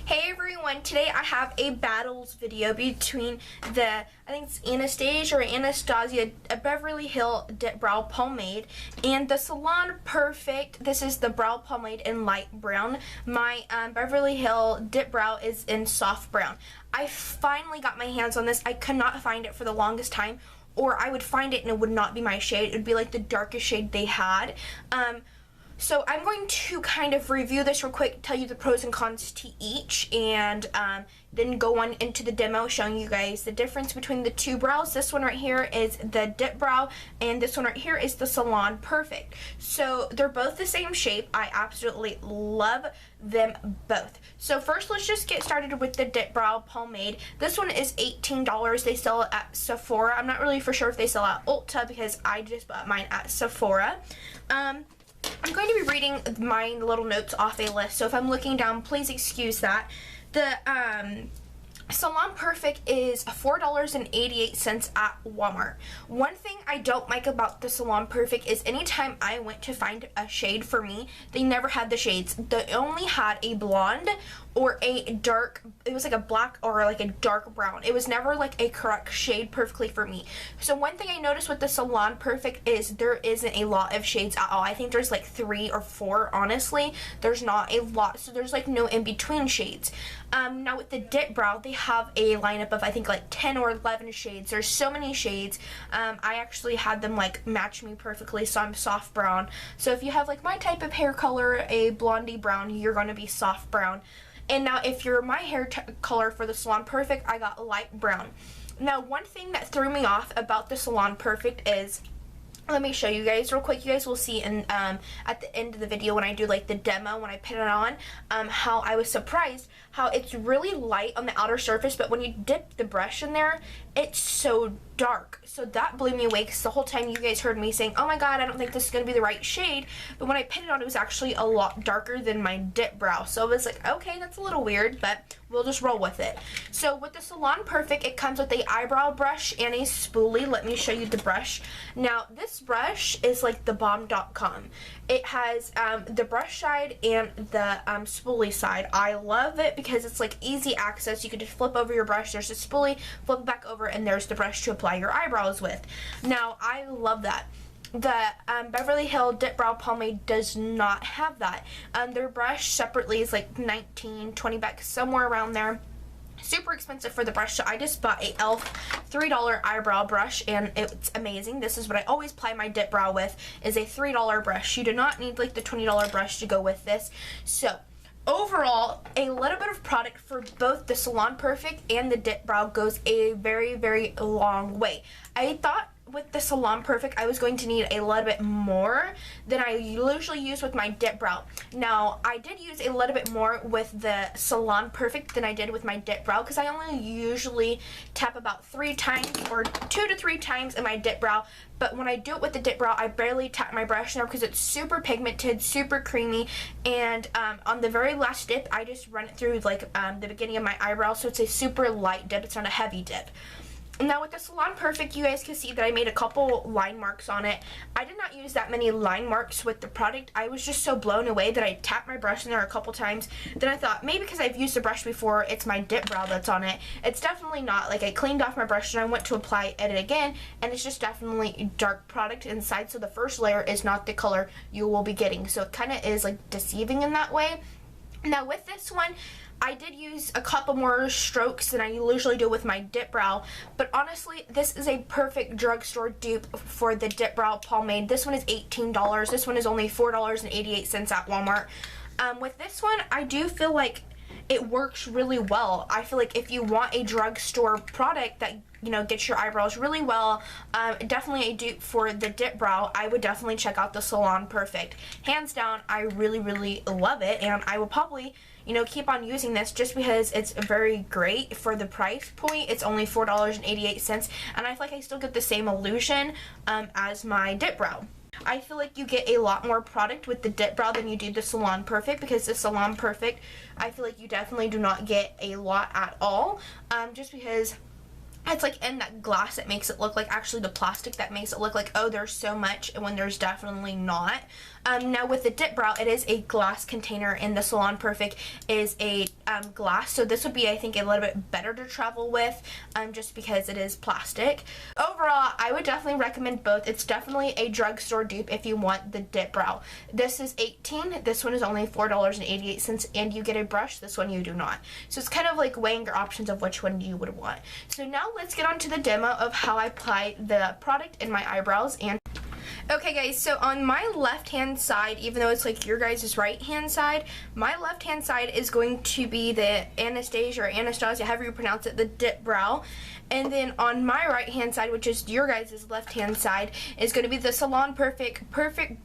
Hey everyone, today I have a battles video between I think it's Anastasia, a Beverly Hill Dip Brow Pomade, and the Salon Perfect. This is the brow pomade in light brown. My Beverly Hill Dip Brow is in soft brown. I finally got my hands on this. I could not find it for the longest time, or I would find it and it would not be my shade. It would be like the darkest shade they had. So I'm going to kind of review this real quick, tell you the pros and cons to each, and then go on into the demo showing you guys the difference between the two brows. This one right here is the Dip Brow, and this one right here is the Salon Perfect. So they're both the same shape. I absolutely love them both. So first, let's just get started with the Dip Brow Pomade. This one is $18. They sell it at Sephora. I'm not really for sure if they sell at Ulta because I just bought mine at Sephora. I'm going to be reading my little notes off a list, so if I'm looking down, please excuse that. The Salon Perfect is $4.88 at Walmart. One thing I don't like about the Salon Perfect is anytime I went to find a shade for me, they never had the shades. They only had a blonde or a dark, it was like a black or like a dark brown. It was never like a correct shade perfectly for me. So one thing I noticed with the Salon Perfect is there isn't a lot of shades at all. I think there's like 3 or 4, honestly. There's not a lot, so there's like no in-between shades. Now with the Dip Brow, they have a lineup of I think like 10 or 11 shades. There's so many shades. I actually had them like match me perfectly, so I'm soft brown. So if you have like my type of hair color, a blondie brown, you're going to be soft brown. And now if you're my hair color for the Salon Perfect, I got light brown. Now one thing that threw me off about the Salon Perfect is, let me show you guys real quick. You guys will see in at the end of the video when I do like the demo, when I put it on, how I was surprised how it's really light on the outer surface, but when you dip the brush in there, it's so dark. So that blew me away because the whole time you guys heard me saying, oh my god, I don't think this is going to be the right shade, but when I put it on, it was actually a lot darker than my Dip Brow. So it was like, okay, that's a little weird, but we'll just roll with it. So with the Salon Perfect, it comes with a eyebrow brush and a spoolie. Let me show you the brush. Now this brush is like the bomb.com. It has the brush side and the spoolie side. I love it because it's like easy access. You can just flip over your brush, there's a spoolie, flip it back over, and there's the brush to apply your eyebrows with. Now I love that. The Beverly Hill Dip Brow Pomade does not have that. Their brush separately is like $19, $20, somewhere around there. Super expensive for the brush, so I just bought a e.l.f. $3 eyebrow brush, and it's amazing. This is what I always apply my dip brow with, is a $3 brush. You do not need like the $20 brush to go with this. So overall, a little bit of product for both the Salon Perfect and the Dip Brow goes a very, very long way. I thought with the Salon Perfect I was going to need a little bit more than I usually use with my Dip Brow. Now I did use a little bit more with the Salon Perfect than I did with my Dip Brow because I only usually tap about 3 times or 2 to 3 times in my Dip Brow, but when I do it with the Dip Brow I barely tap my brush in there because it's super pigmented, super creamy, and on the very last dip I just run it through like the beginning of my eyebrow, so it's a super light dip. It's not a heavy dip. Now with the Salon Perfect, you guys can see that I made a couple line marks on it. I did not use that many line marks with the product. I was just so blown away that I tapped my brush in there a couple times. Then I thought, maybe because I've used the brush before, it's my Dip Brow that's on it. It's definitely not. Like, I cleaned off my brush and I went to apply it again, and it's just definitely dark product inside, so the first layer is not the color you will be getting. So it kind of is like deceiving in that way. Now with this one, I did use a couple more strokes than I usually do with my Dip Brow, but honestly, this is a perfect drugstore dupe for the Dip Brow Pomade. This one is $18. This one is only $4.88 at Walmart. With this one, I do feel like it works really well. I feel like if you want a drugstore product that, you know, gets your eyebrows really well, definitely a dupe for the Dip Brow, I would definitely check out the Salon Perfect. Hands down, I really, really love it, and I will probably, you know, keep on using this just because it's very great for the price point. It's only $4.88, and I feel like I still get the same illusion as my Dip Brow. I feel like you get a lot more product with the Dip Brow than you do the Salon Perfect, because the Salon Perfect, I feel like you definitely do not get a lot at all, just because it's like in that glass that makes it look like, actually the plastic that makes it look like, oh, there's so much, and when there's definitely not. Now with the dip brow, it is a glass container, and the Salon Perfect is a glass, so this would be, I think, a little bit better to travel with, just because it is plastic. Overall, I would definitely recommend both. It's definitely a drugstore dupe if you want the dip brow. This is $18, this one is only $4.88, and you get a brush. This one you do not. So it's kind of like weighing your options of which one you would want. So now let's get on to the demo of how I apply the product in my eyebrows. And okay guys, so on my left hand side, even though it's like your guys' right hand side, my left hand side is going to be the Anastasia or Anastasia, however you pronounce it, the dip brow. And then on my right hand side, which is your guys' left hand side, is going to be the Salon Perfect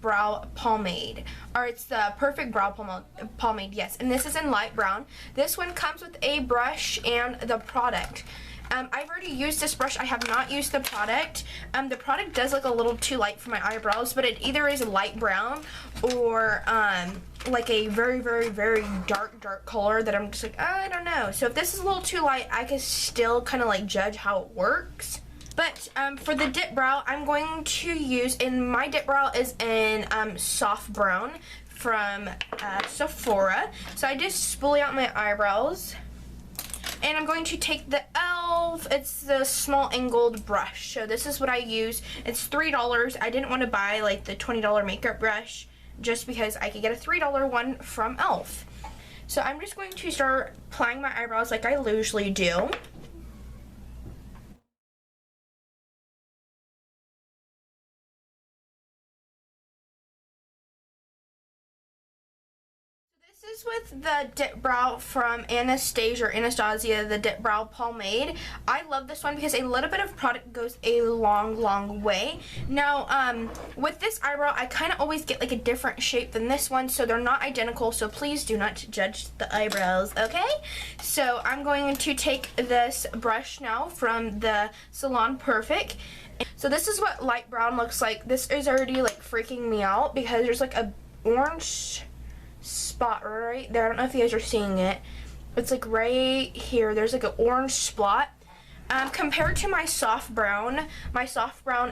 Brow Pomade. Or it's the Perfect Brow Pomade, yes. And this is in light brown. This one comes with a brush and the product. I've already used this brush. I have not used the product. The product does look a little too light for my eyebrows, but it either is a light brown or like a very, very, very dark color that I'm just like, I don't know. So if this is a little too light, I can still kind of like judge how it works. But for the dip brow, I'm going to use, and my dip brow is in soft brown from Sephora. So I just spoolie out my eyebrows. And I'm going to take the e.l.f. It's the small angled brush. So this is what I use. It's $3. I didn't want to buy like the $20 makeup brush just because I could get a $3 one from e.l.f. So I'm just going to start applying my eyebrows like I usually do. This is with the dip brow from Anastasia, the dip brow pomade. I love this one because a little bit of product goes a long way. Now, with this eyebrow, I kind of always get like a different shape than this one, so they're not identical, so please do not judge the eyebrows, okay? So I'm going to take this brush now from the Salon Perfect. So this is what light brown looks like. This is already like freaking me out because there's like a orange spot right there. I don't know if you guys are seeing it. It's like right here. There's like an orange spot. Compared to my soft brown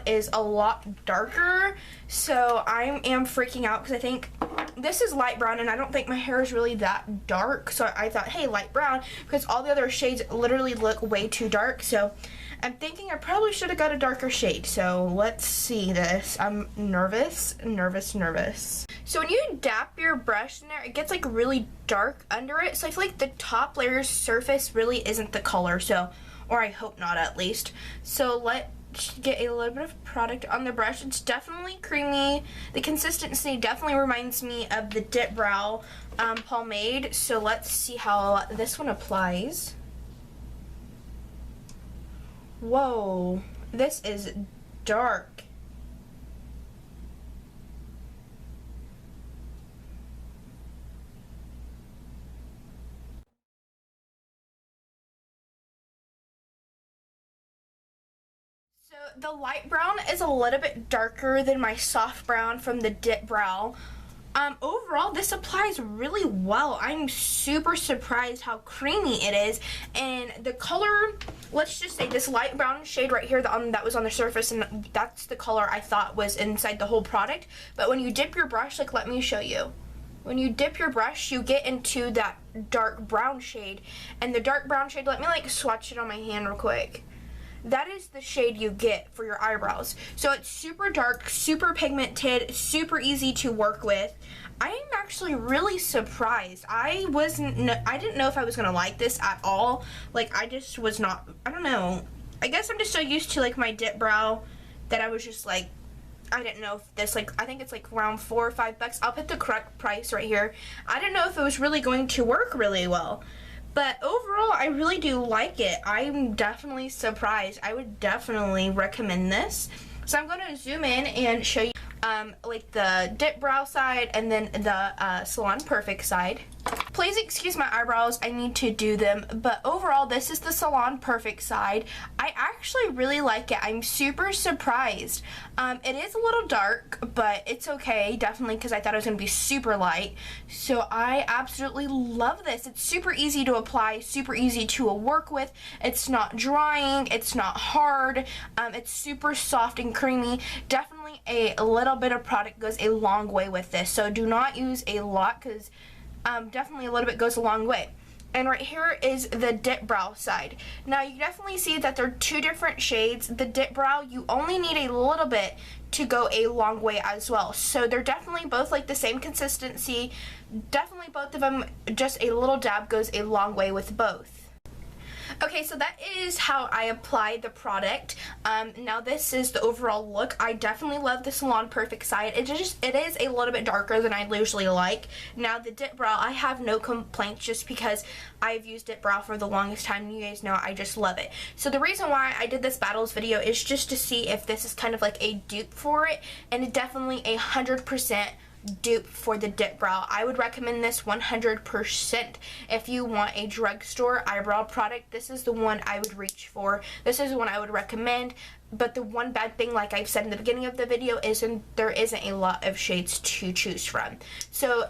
is a lot darker. So I am freaking out because I think this is light brown and I don't think my hair is really that dark. So I thought, hey, light brown, because all the other shades literally look way too dark. So I'm thinking I probably should have got a darker shade. So let's see this. I'm nervous. So when you dap your brush in there, it gets like really dark under it. So I feel like the top layer's surface really isn't the color. So, or I hope not at least. So let's get a little bit of product on the brush. It's definitely creamy. The consistency definitely reminds me of the dip brow pomade. So let's see how this one applies. Whoa, this is dark. So the light brown is a little bit darker than my soft brown from the dip brow. Overall, this applies really well. I'm super surprised how creamy it is, and the color, let's just say this light brown shade right here that was on the surface, and that's the color I thought was inside the whole product. But when you dip your brush, like let me show you. When you dip your brush, you get into that dark brown shade, and the dark brown shade, let me like swatch it on my hand real quick. That is the shade you get for your eyebrows. So it's super dark, super pigmented, super easy to work with. I am actually really surprised. I didn't know if I was gonna like this at all. Like I just was not, I don't know. I guess I'm just so used to like my dip brow that I was just like, I didn't know if this, like, I think it's like around $4 or $5. I'll put the correct price right here. I didn't know if it was really going to work really well. But overall, I really do like it. I'm definitely surprised. I would definitely recommend this. So I'm going to zoom in and show you like the dip brow side and then the Salon Perfect side. Please excuse my eyebrows, I need to do them, but overall this is the Salon Perfect side. I actually really like it. I'm super surprised. It is a little dark, but it's okay, definitely, because I thought it was going to be super light. So I absolutely love this. It's super easy to apply, super easy to work with. It's not drying, it's not hard, it's super soft and creamy. Definitely definitely a little bit of product goes a long way with this. So do not use a lot, because definitely a little bit goes a long way. And right here is the dip brow side. Now you definitely see that they're two different shades. The dip brow, you only need a little bit to go a long way as well. So they're definitely both like the same consistency. Definitely both of them, just a little dab goes a long way with both. Okay, so that is how I apply the product. Now this is the overall look. I definitely love the Salon Perfect side. It is a little bit darker than I usually like. Now the dip brow, I have no complaints just because I've used dip brow for the longest time. You guys know I just love it. So the reason why I did this battles video is just to see if this is kind of like a dupe for it, and it definitely 100% dupe for the dip brow. I would recommend this 100% if you want a drugstore eyebrow product. This is the one I would reach for. This is the one I would recommend. But the one bad thing, like I've said in the beginning of the video, is there isn't a lot of shades to choose from. So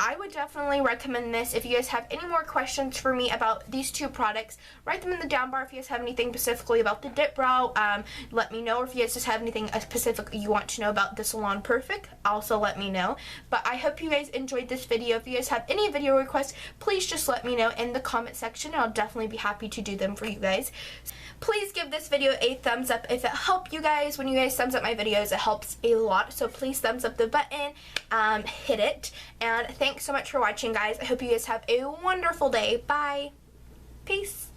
I would definitely recommend this. If you guys have any more questions for me about these two products, write them in the down bar. If you guys have anything specifically about the dip brow, let me know. Or if you guys just have anything specific you want to know about the Salon Perfect, also let me know. But I hope you guys enjoyed this video. If you guys have any video requests, please just let me know in the comment section. I'll definitely be happy to do them for you guys. Please give this video a thumbs up if it helped you guys. When you guys thumbs up my videos, it helps a lot. So please thumbs up the button, hit it. And thanks so much for watching, guys. I hope you guys have a wonderful day. Bye. Peace.